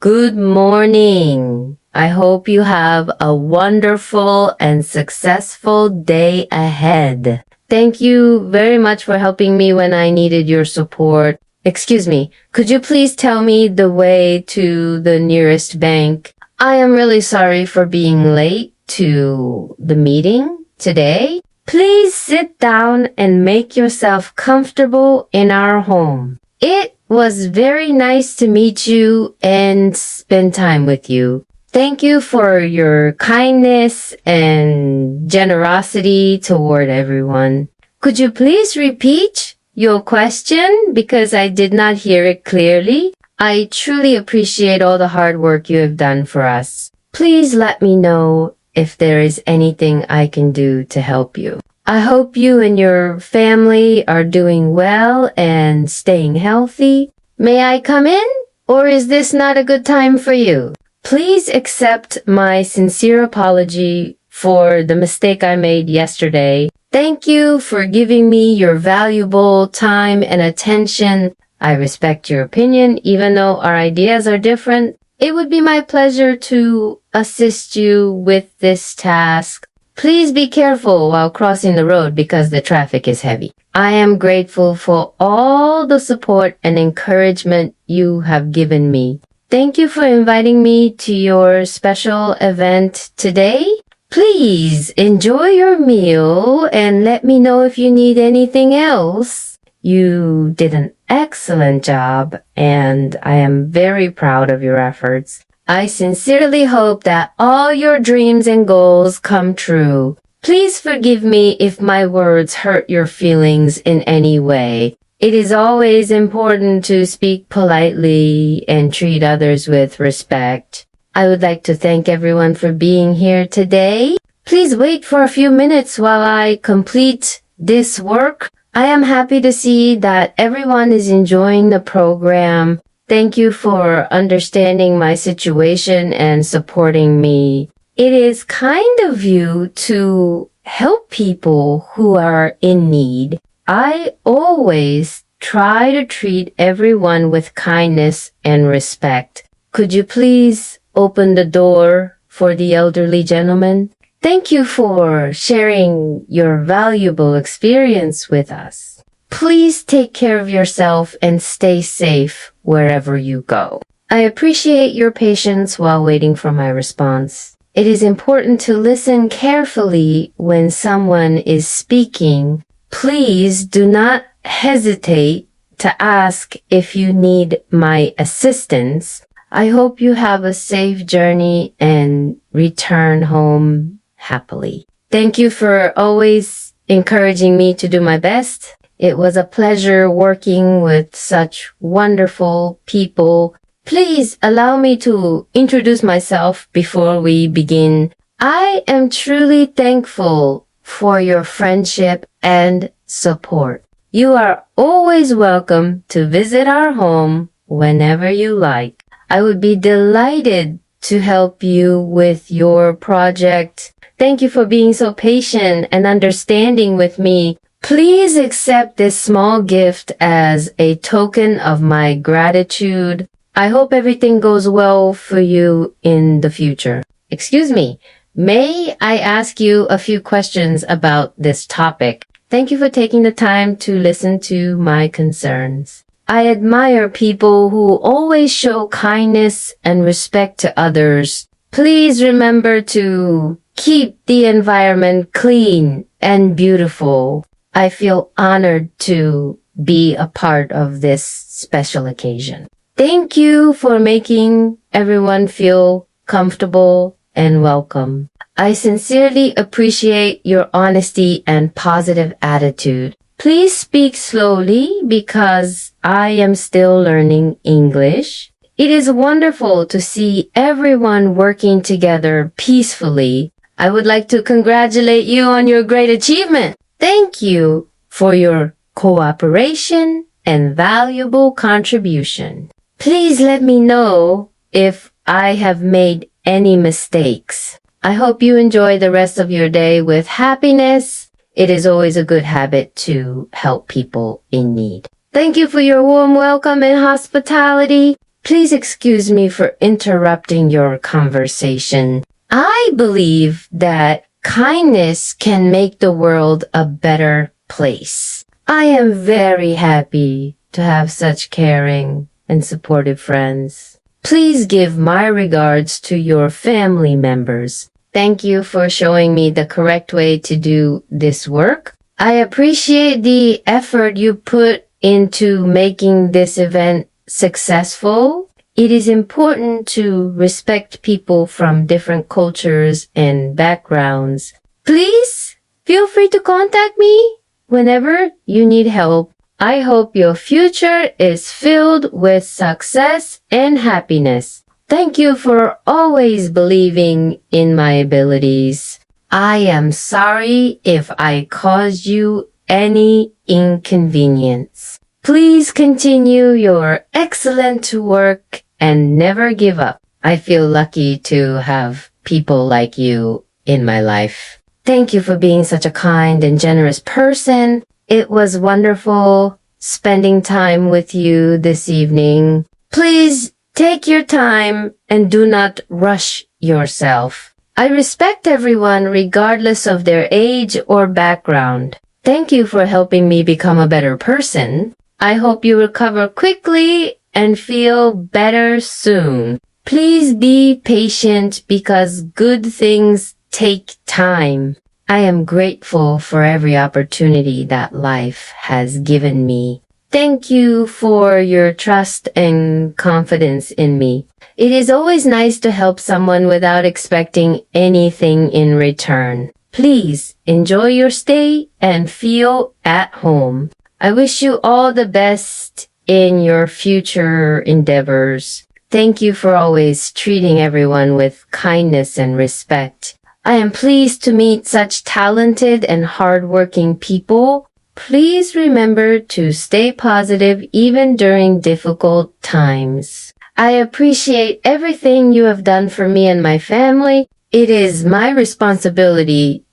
Good morning. I hope you have a wonderful and successful day ahead. Thank you very much for helping me when I needed your support. Excuse me, could you please tell me the way to the nearest bank? I am really sorry for being late to the meeting today. Please sit down and make yourself comfortable in our home. It was very nice to meet you and spend time with you. Thank you for your kindness and generosity toward everyone. Could you please repeat your question because I did not hear it clearly? I truly appreciate all the hard work you have done for us. Please let me know if there is anything I can do to help you. I hope you and your family are doing well and staying healthy. May I come in, or is this not a good time for you? Please accept my sincere apology for the mistake I made yesterday. Thank you for giving me your valuable time and attention. I respect your opinion, even though our ideas are different. It would be my pleasure to assist you with this task. Please be careful while crossing the road because the traffic is heavy. I am grateful for all the support and encouragement you have given me. Thank you for inviting me to your special event today. Please enjoy your meal and let me know if you need anything else. You did an excellent job and I am very proud of your efforts. I sincerely hope that all your dreams and goals come true. Please forgive me if my words hurt your feelings in any way. It is always important to speak politely and treat others with respect. I would like to thank everyone for being here today. Please wait for a few minutes while I complete this work. I am happy to see that everyone is enjoying the program. Thank you for understanding my situation and supporting me. It is kind of you to help people who are in need. I always try to treat everyone with kindness and respect. Could you please open the door for the elderly gentleman? Thank you for sharing your valuable experience with us. Please take care of yourself and stay safe wherever you go. I appreciate your patience while waiting for my response. It is important to listen carefully when someone is speaking. Please do not hesitate to ask if you need my assistance. I hope you have a safe journey and return home happily. Thank you for always encouraging me to do my best. It was a pleasure working with such wonderful people. Please allow me to introduce myself before we begin. I am truly thankful for your friendship and support. You are always welcome to visit our home whenever you like. I would be delighted to help you with your project. Thank you for being so patient and understanding with me. Please accept this small gift as a token of my gratitude. I hope everything goes well for you in the future. Excuse me, may I ask you a few questions about this topic? Thank you for taking the time to listen to my concerns. I admire people who always show kindness and respect to others. Please remember to keep the environment clean and beautiful. I feel honored to be a part of this special occasion. Thank you for making everyone feel comfortable and welcome. I sincerely appreciate your honesty and positive attitude. Please speak slowly because I am still learning English. It is wonderful to see everyone working together peacefully. I would like to congratulate you on your great achievement. Thank you for your cooperation and valuable contribution. Please let me know if I have made any mistakes. I hope you enjoy the rest of your day with happiness. It is always a good habit to help people in need. Thank you for your warm welcome and hospitality. Please excuse me for interrupting your conversation. I believe that kindness can make the world a better place. I am very happy to have such caring and supportive friends. Please give my regards to your family members. Thank you for showing me the correct way to do this work. I appreciate the effort you put into making this event successful. It is important to respect people from different cultures and backgrounds. Please feel free to contact me whenever you need help. I hope your future is filled with success and happiness. Thank you for always believing in my abilities. I am sorry if I caused you any inconvenience. Please continue your excellent work and never give up. I feel lucky to have people like you in my life. Thank you for being such a kind and generous person. It was wonderful spending time with you this evening. Please take your time and do not rush yourself. I respect everyone regardless of their age or background. Thank you for helping me become a better person. I hope you recover quickly and feel better soon. Please be patient because good things take time. I am grateful for every opportunity that life has given me. Thank you for your trust and confidence in me. It is always nice to help someone without expecting anything in return. Please enjoy your stay and feel at home. I wish you all the best in your future endeavors. Thank you for always treating everyone with kindness and respect. I am pleased to meet such talented and hardworking people. Please remember to stay positive even during difficult times. I appreciate everything you have done for me and my family. It is my responsibility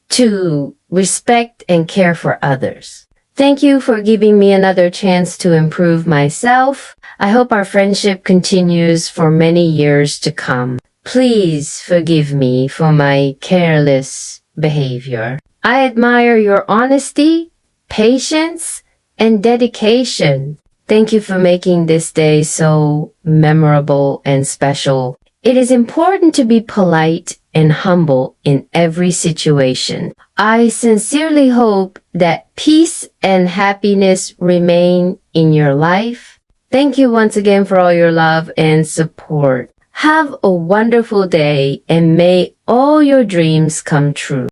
to respect and care for others. Thank you for giving me another chance to improve myself. I hope our friendship continues for many years to come. Please forgive me for my careless behavior. I admire your honesty, patience, and dedication. Thank you for making this day so memorable and special. It is important to be polite and humble in every situation. I sincerely hope that peace and happiness remain in your life. Thank you once again for all your love and support. Have a wonderful day and may all your dreams come true.